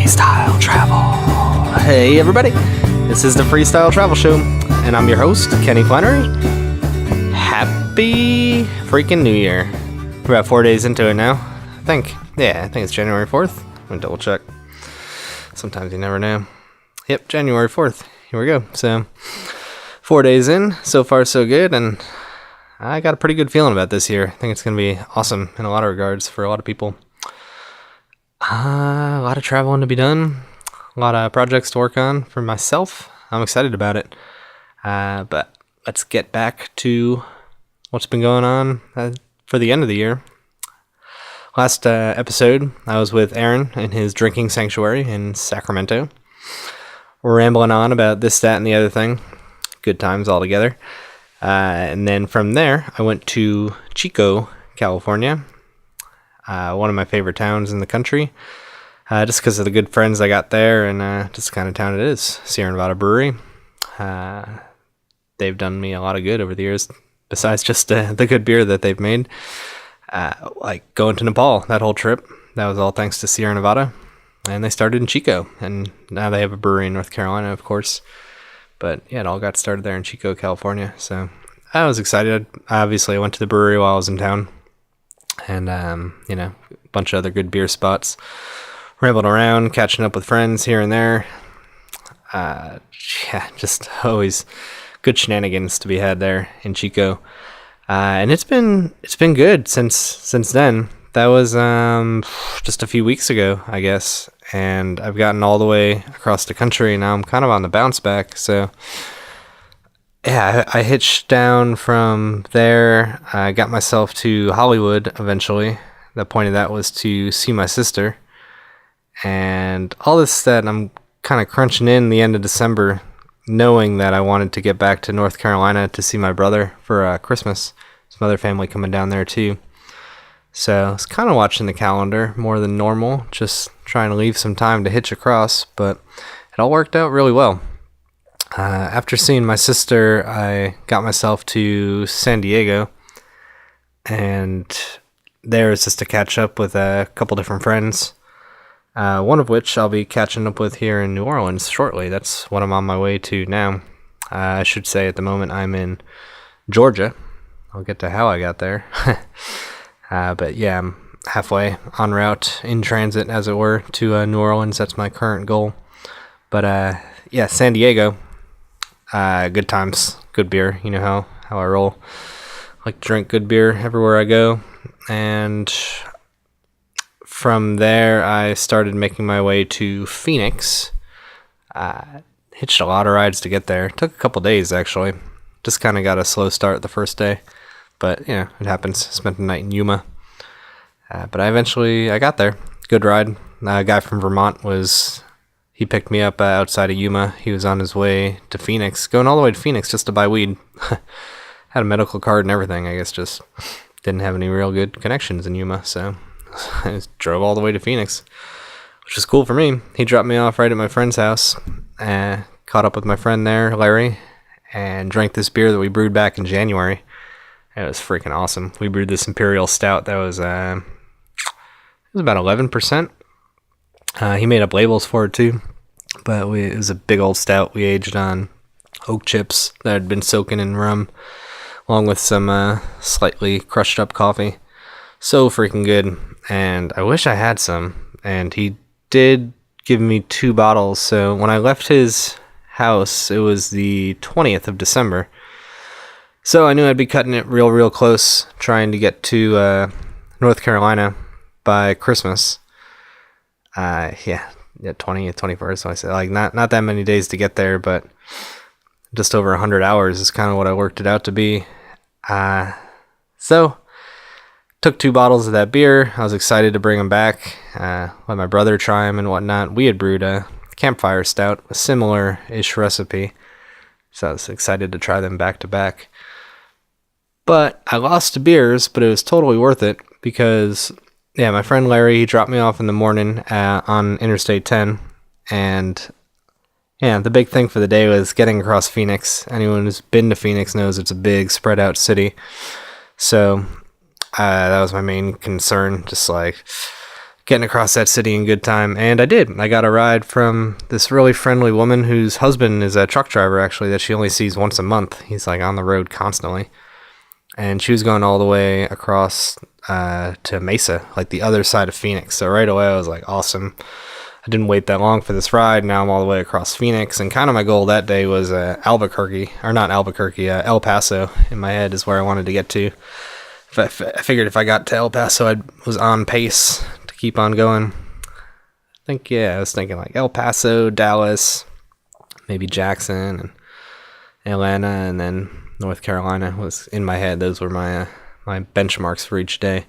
Freestyle Travel. Hey everybody, this is the Freestyle Travel Show, and I'm your host, Kenny Flannery. Happy freaking New Year. We're about 4 days into it now, I think. Yeah, I think it's January 4th. I'm gonna double check. Sometimes you never know. Yep, January 4th. Here we go. So, 4 days in, so far so good, and I got a pretty good feeling about this year. I think it's gonna be awesome in a lot of regards for a lot of people. A lot of traveling to be done, a lot of projects to work on for myself. I'm excited about it. But let's get back to what's been going on for the end of the year. Last episode, I was with Aaron in his drinking sanctuary in Sacramento. We're rambling on about this, that, and the other thing. Good times all together. And then from there, I went to Chico, California. One of my favorite towns in the country, just because of the good friends I got there, and just the kind of town it is. Sierra Nevada Brewery. They've done me a lot of good over the years, besides just the good beer that they've made. Like going to Nepal, that whole trip, that was all thanks to Sierra Nevada. And they started in Chico, and now they have a brewery in North Carolina, of course. But yeah, it all got started there in Chico, California. So I was excited. Obviously, I went to the brewery while I was in town. And, a bunch of other good beer spots. Rambled around, catching up with friends here and there. Just always good shenanigans to be had there in Chico. And it's been good since then. That was just a few weeks ago, I guess. And I've gotten all the way across the country. Now I'm kind of on the bounce back, so... Yeah, I hitched down from there. I got myself to Hollywood eventually. The point of that was to see my sister. And all this that I'm kind of crunching in the end of December, knowing that I wanted to get back to North Carolina to see my brother for Christmas. Some other family coming down there too. So I was kind of watching the calendar more than normal, just trying to leave some time to hitch across, but it all worked out really well. After seeing my sister, I got myself to San Diego, and there was just to catch up with a couple different friends, one of which I'll be catching up with here in New Orleans shortly. That's what I'm on my way to now. I should say at the moment I'm in Georgia. I'll get to how I got there. But yeah, I'm halfway en route, in transit as it were, to New Orleans. That's my current goal. But yeah, San Diego. Good times, good beer. You know how I roll. Like to drink good beer everywhere I go. And from there, I started making my way to Phoenix. Hitched a lot of rides to get there. Took a couple days, actually. Just kind of got a slow start the first day. But, it happens. Spent the night in Yuma. But I got there. Good ride. A guy from Vermont He picked me up outside of Yuma. He was on his way to Phoenix, going all the way to Phoenix just to buy weed. Had a medical card and everything. I guess just didn't have any real good connections in Yuma, so I just drove all the way to Phoenix, which is cool for me. He dropped me off right at my friend's house. Caught up with my friend there, Larry, and drank this beer that we brewed back in January. It was freaking awesome. We brewed this Imperial Stout that was it was about 11%. He made up labels for it too, but it was a big old stout we aged on oak chips that had been soaking in rum, along with some slightly crushed up coffee. So freaking good, and I wish I had some, and he did give me 2 bottles, so when I left his house, it was the 20th of December, so I knew I'd be cutting it real close, trying to get to North Carolina by Christmas. 20th, 21st. So I said, like, not that many days to get there, but just over 100 hours is kind of what I worked it out to be. So took 2 bottles of that beer. I was excited to bring them back, let my brother try them and whatnot. We had brewed a campfire stout, a similar-ish recipe, so I was excited to try them back to back. But I lost to beers, but it was totally worth it because... Yeah, my friend Larry, he dropped me off in the morning on Interstate 10, and yeah, the big thing for the day was getting across Phoenix. Anyone who's been to Phoenix knows it's a big, spread out city, so that was my main concern, just like getting across that city in good time. And I did. I got a ride from this really friendly woman whose husband is a truck driver, actually, that she only sees once a month. He's like on the road constantly. And she was going all the way across to Mesa, like the other side of Phoenix. So right away I was like, awesome. I didn't wait that long for this ride. Now I'm all the way across Phoenix. And kind of my goal that day was Albuquerque, or not Albuquerque, El Paso in my head is where I wanted to get to. I figured if I got to El Paso, I was on pace to keep on going. I was thinking like El Paso, Dallas, maybe Jackson, and Atlanta, and then North Carolina was in my head. Those were my my benchmarks for each day.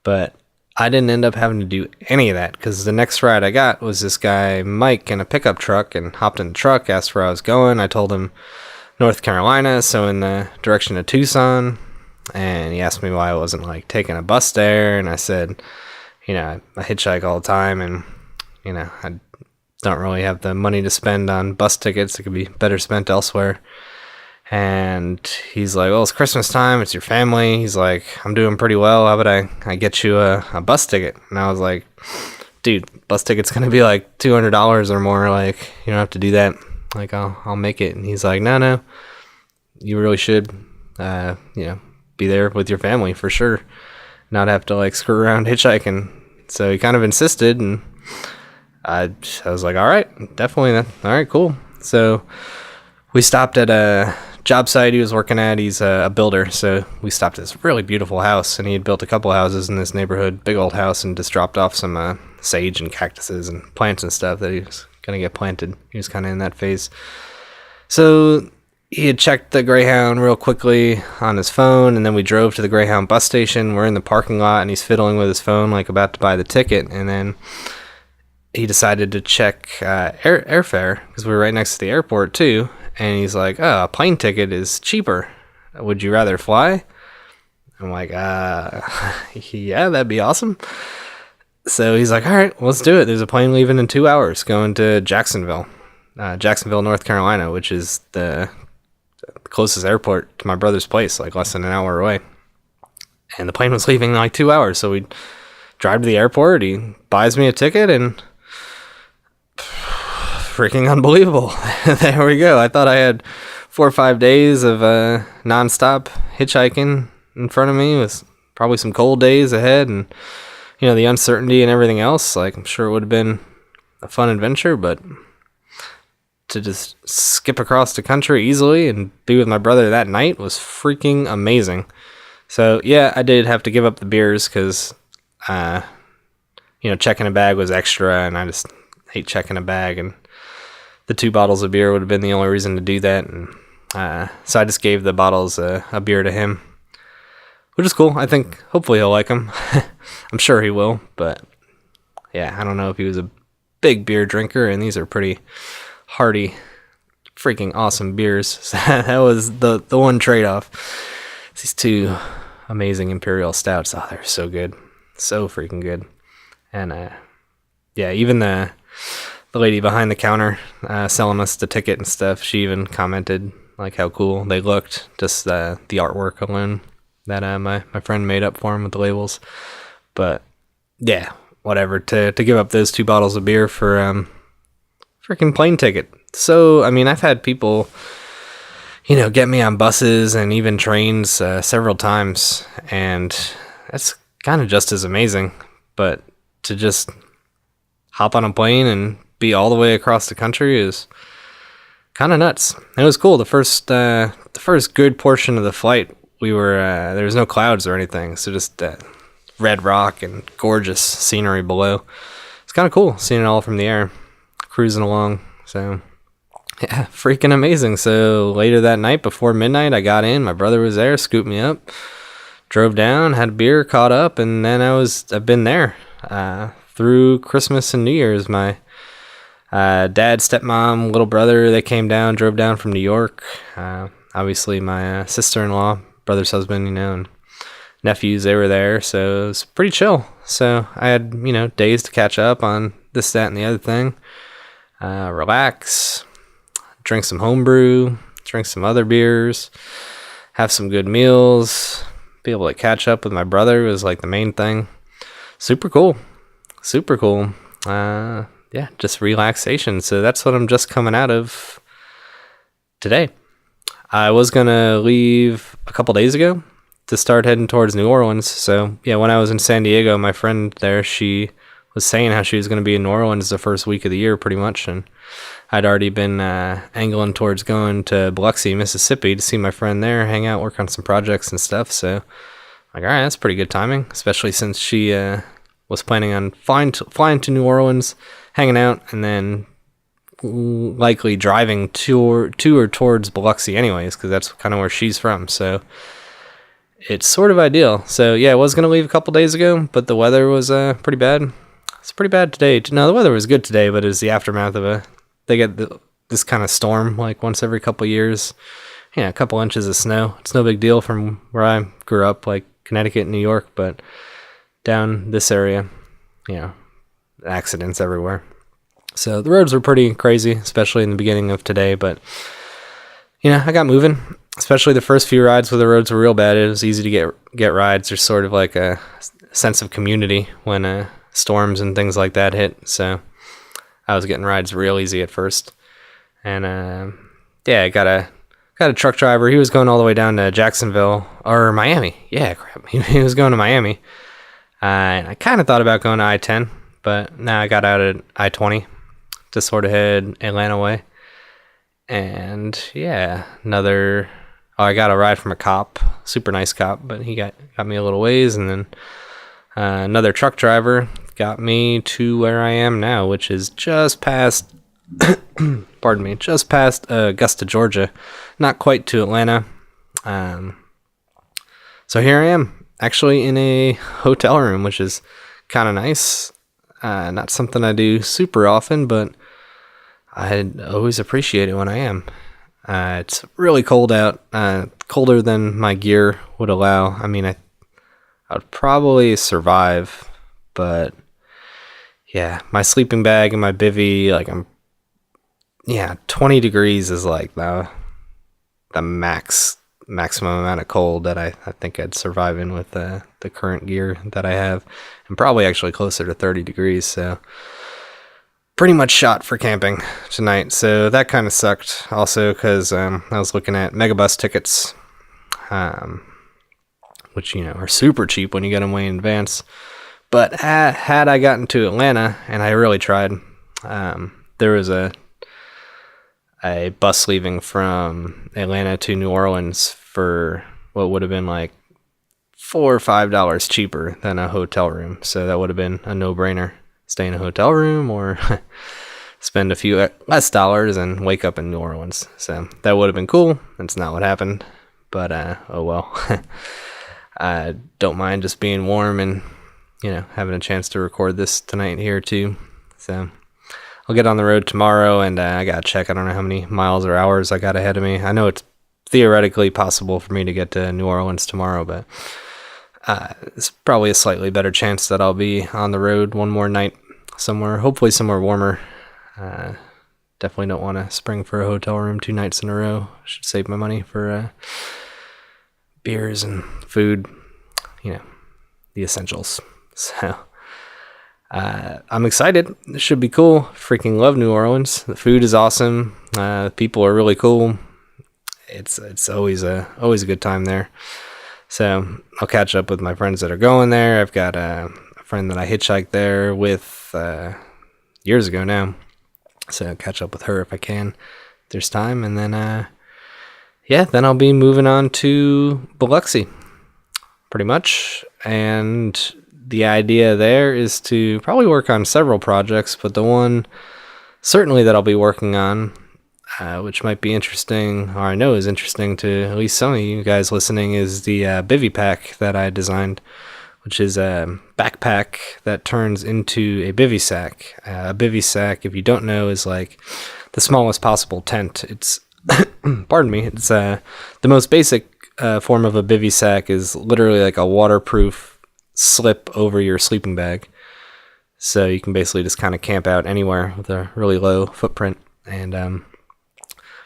But I didn't end up having to do any of that because the next ride I got was this guy, Mike, in a pickup truck, and hopped in the truck, asked where I was going. I told him North Carolina, so in the direction of Tucson. And he asked me why I wasn't like taking a bus there, and I said, I hitchhike all the time, and I don't really have the money to spend on bus tickets. It could be better spent elsewhere. And he's like, well, it's Christmas time, it's your family. He's like, I'm doing pretty well, how about I get you a bus ticket? And I was like, dude, bus ticket's gonna be like $200 or more, like you don't have to do that, like I'll make it. And he's like, no, you really should be there with your family for sure, not have to like screw around hitchhiking. So he kind of insisted, and I was like, all right, definitely, all right, cool. So we stopped at a job site he was working at. He's a builder, so we stopped at this really beautiful house, and he had built a couple houses in this neighborhood, big old house, and just dropped off some sage and cactuses and plants and stuff that he was gonna get planted. He was kind of in that phase. So he had checked the Greyhound real quickly on his phone, and then we drove to the Greyhound bus station. We're in the parking lot, and he's fiddling with his phone, like about to buy the ticket. And then he decided to check airfare, because we were right next to the airport too. And he's like, oh, a plane ticket is cheaper. Would you rather fly? I'm like, yeah, that'd be awesome. So he's like, all right, let's do it. There's a plane leaving in 2 hours going to Jacksonville, North Carolina, which is the closest airport to my brother's place, like less than an hour away. And the plane was leaving in like 2 hours, so we drive to the airport. He buys me a ticket, and freaking unbelievable. There we go. I thought I had 4 or 5 days of nonstop hitchhiking in front of me, with probably some cold days ahead, and the uncertainty and everything else. Like, I'm sure it would have been a fun adventure, but to just skip across the country easily and be with my brother that night was freaking amazing. So yeah, I did have to give up the beers because checking a bag was extra, and I just hate checking a bag, and the 2 bottles of beer would have been the only reason to do that. And so I just gave the bottles a beer to him, which is cool. I think hopefully he'll like them. I'm sure he will, but yeah, I don't know if he was a big beer drinker, and these are pretty hearty, freaking awesome beers. So that was the one trade-off. These 2 amazing imperial stouts. Oh, they're so good, so freaking good. And even the lady behind the counter selling us the ticket and stuff, she even commented like how cool they looked, just the artwork alone that my friend made up for him with the labels. But yeah, whatever, to give up those 2 bottles of beer for freaking plane ticket. So, I mean, I've had people, get me on buses and even trains several times, and that's kind of just as amazing. But to just hop on a plane and be all the way across the country is kind of nuts. It was cool. The first good portion of the flight, we were there was no clouds or anything, so just red rock and gorgeous scenery below. It's kind of cool seeing it all from the air, cruising along. So yeah, freaking amazing. So later that night, before midnight, I got in. My brother was there, scooped me up, drove down, had a beer, caught up, and then I've been there through Christmas and New Year's. My dad, stepmom, little brother, they came down, drove down from New York. Obviously my sister-in-law, brother's husband, and nephews, they were there, so it was pretty chill. So I had, days to catch up on this, that, and the other thing. Relax, drink some homebrew, drink some other beers, have some good meals, be able to catch up with my brother was like the main thing. Super cool. super cool. Yeah, just relaxation. So that's what I'm just coming out of today. I was gonna leave a couple days ago to start heading towards New Orleans. So yeah, when I was in San Diego, my friend there, she was saying how she was going to be in New Orleans the first week of the year pretty much, and I'd already been angling towards going to Biloxi, Mississippi to see my friend there, hang out, work on some projects and stuff. So like, all right, that's pretty good timing, especially since she was planning on flying to New Orleans, hanging out, and then likely driving to or towards Biloxi anyways, because that's kind of where she's from. So it's sort of ideal. So yeah, I was going to leave a couple days ago, but the weather was pretty bad. It's pretty bad today. No, the weather was good today, but it was the aftermath of they get this kind of storm like once every couple years. Yeah, a couple inches of snow. It's no big deal from where I grew up, like Connecticut and New York, but down this area, accidents everywhere. So the roads were pretty crazy, especially in the beginning of today, but I got moving. Especially the first few rides where the roads were real bad. It was easy to get rides. There's sort of like a sense of community when storms and things like that hit. So I was getting rides real easy at first. And I got a truck driver. He was going all the way down to Jacksonville or Miami. Yeah, crap. He was going to Miami. And I kind of thought about going to I-10, but now I got out at I-20 to sort of head Atlanta way. And yeah, I got a ride from a cop, super nice cop, but he got me a little ways. And then another truck driver got me to where I am now, which is just past, just past Augusta, Georgia, not quite to Atlanta. So here I am, actually in a hotel room, which is kind of nice. Not something I do super often, but I always appreciate it when I am. It's really cold out, colder than my gear would allow. I mean, I would probably survive, but yeah, my sleeping bag and my bivy, 20 degrees is like the maximum amount of cold that I think I'd survive in with the current gear that I have, and probably actually closer to 30 degrees, so pretty much shot for camping tonight. So that kind of sucked also because I was looking at megabus tickets, which are super cheap when you get them way in advance. But had I gotten to Atlanta, and I really tried, there was a bus leaving from Atlanta to New Orleans for what would have been like $4 or $5 cheaper than a hotel room. So that would have been a no-brainer. Stay in a hotel room or spend a few less dollars and wake up in New Orleans. So that would have been cool. That's not what happened, but oh well. I don't mind just being warm and having a chance to record this tonight here too. So I'll get on the road tomorrow, and I gotta check. I don't know how many miles or hours I got ahead of me. I know it's theoretically possible for me to get to New Orleans tomorrow, but it's probably a slightly better chance that I'll be on the road one more night somewhere, hopefully somewhere warmer. Definitely don't want to spring for a hotel room 2 nights in a row. Should save my money for beers and food, the essentials. So I'm excited. This should be cool. Freaking love New Orleans. The food is awesome. People are really cool. It's always a good time there. So I'll catch up with my friends that are going there. I've got a friend that I hitchhiked there with years ago now. So I'll catch up with her if I can. If there's time. And then, then I'll be moving on to Biloxi pretty much. And the idea there is to probably work on several projects, but the one certainly that I'll be working on, which might be interesting, or I know is interesting to at least some of you guys listening, is the BivyPack that I designed, which is a backpack that turns into a bivy sack. A bivy sack, if you don't know, is like the smallest possible tent. It's, pardon me, it's the most basic form of a bivy sack is literally like a waterproof slip over your sleeping bag. So you can basically just kind of camp out anywhere with a really low footprint. And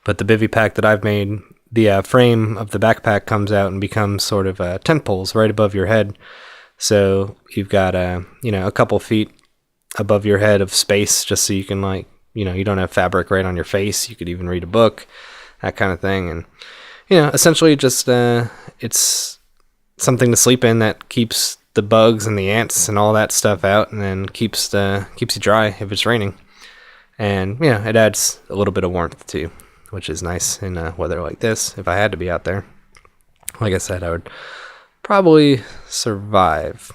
but the BivyPack that I've made, the frame of the backpack comes out and becomes sort of tent poles right above your head. So you've got a couple feet above your head of space, just so you can, like, you don't have fabric right on your face. You could even read a book, that kind of thing. And essentially just it's something to sleep in that keeps the bugs and the ants and all that stuff out, and then keeps you dry if it's raining. And it adds a little bit of warmth too, which is nice in weather like this. If I had to be out there, like I said, I would probably survive.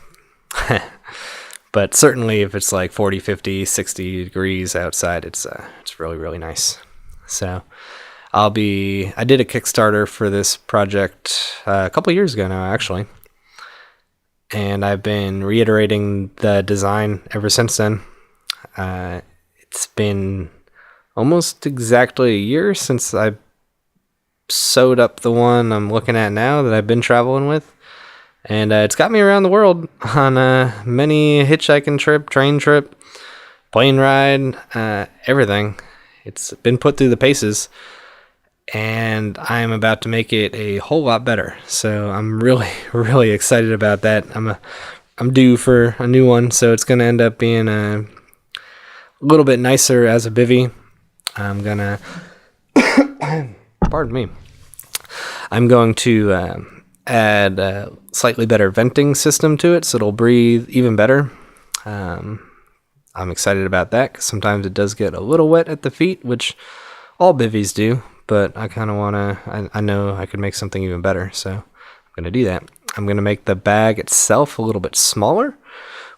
But certainly if it's like 40, 50, 60 degrees outside, it's really, really nice. So I did a Kickstarter for this project a couple years ago now, actually. And I've been reiterating the design ever since then. It's been almost exactly a year since I sewed up the one I'm looking at now that I've been traveling with. And it's got me around the world on many hitchhiking trip, train trip, plane ride, everything. It's been put through the paces, and I'm about to make it a whole lot better. So I'm really, really excited about that. I'm due for a new one, so it's going to end up being a little bit nicer as a bivy. I'm gonna pardon me. I'm going to add a slightly better venting system to it, so it'll breathe even better. I'm excited about that, because sometimes it does get a little wet at the feet, which all bivvies do, but I kind of want to, I know I could make something even better, so I'm going to do that. I'm going to make the bag itself a little bit smaller,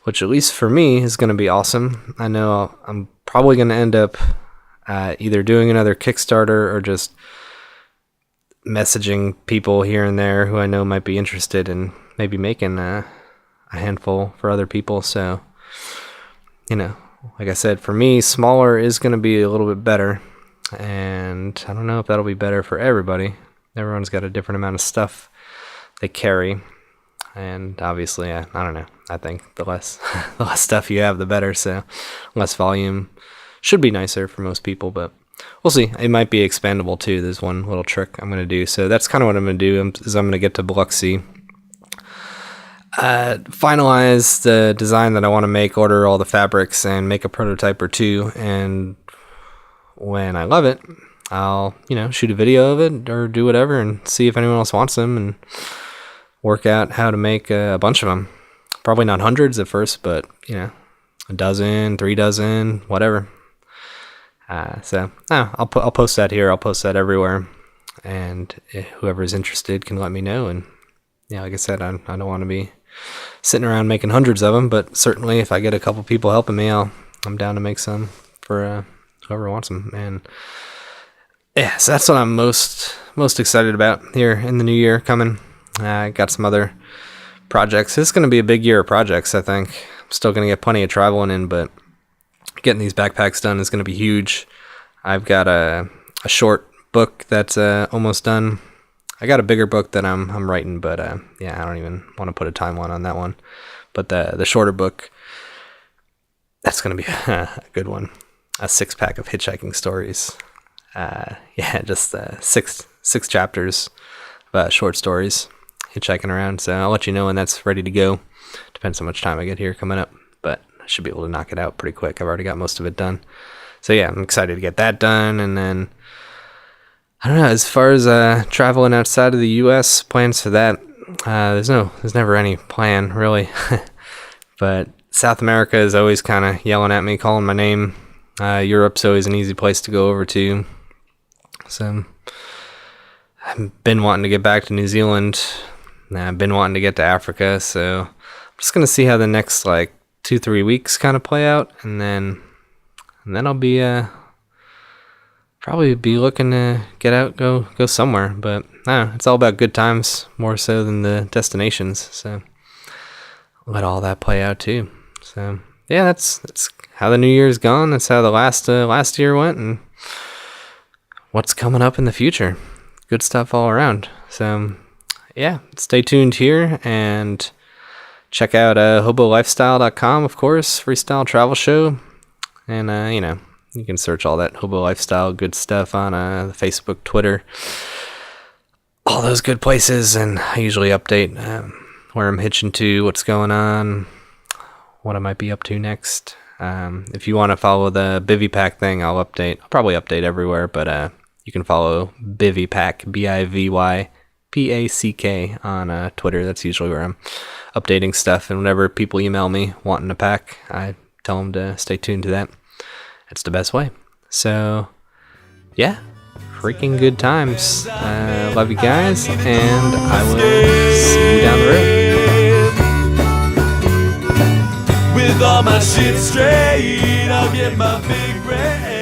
which at least for me is going to be awesome. I know I'm probably going to end up either doing another Kickstarter or just messaging people here and there who I know might be interested in maybe making a handful for other people. So, like I said, for me, smaller is going to be a little bit better. And I don't know if that'll be better for everybody. Everyone's got a different amount of stuff they carry. And obviously, I don't know. I think the less stuff you have, the better. So less volume should be nicer for most people, but we'll see. It might be expandable too. There's one little trick I'm going to do. So that's kind of what I'm going to do. I'm going to get to Biloxi, finalize the design that I want to make, order all the fabrics, and make a prototype or two. And when I love it, I'll, shoot a video of it or do whatever and see if anyone else wants them, and work out how to make a bunch of them. Probably not hundreds at first, but, a dozen, 3 dozen, whatever. I'll post that here. I'll post that everywhere. And whoever's interested can let me know. And like I said, I don't want to be sitting around making hundreds of them, but certainly if I get a couple people helping me, I'm down to make some for whoever wants them. And so that's what I'm most excited about here in the new year coming. I got some other projects. This is going to be a big year of projects, I think. I'm still going to get plenty of traveling in, but getting these backpacks done is going to be huge. I've got a short book that's almost done. I got a bigger book that I'm writing, but I don't even want to put a timeline on that one. But the shorter book, that's going to be a good one. A 6-pack of hitchhiking stories. Just 6 chapters of short stories hitchhiking around. So I'll let you know when that's ready to go. Depends how much time I get here coming up, but I should be able to knock it out pretty quick. I've already got most of it done. So I'm excited to get that done. And then I don't know, as far as traveling outside of the US, plans for that, there's never any plan really. But South America is always kind of yelling at me, calling my name. Europe's always an easy place to go over to. So I've been wanting to get back to New Zealand. I've been wanting to get to Africa. So I'm just going to see how the next 2-3 weeks kind of play out. And then I'll be probably be looking to get out, go somewhere. But I don't know, it's all about good times more so than the destinations. So let all that play out too. So that's how the new year's gone. That's how the last year went, and what's coming up in the future. Good stuff all around. So stay tuned here and check out hobolifestyle.com, of course, Freestyle travel show. And you can search all that Hobo Lifestyle good stuff on Facebook, Twitter, all those good places. And I usually update where I'm hitching to, what's going on, what I might be up to next. If you want to follow the BivyPack thing, I'll probably update everywhere, but you can follow BivyPack, BivyPack on Twitter. That's usually where I'm updating stuff, and whenever people email me wanting a pack, I tell them to stay tuned to that. It's the best way. So yeah, freaking good times. Love you guys, and I will see you down the road. With all my shit straight, I'll get my big brain.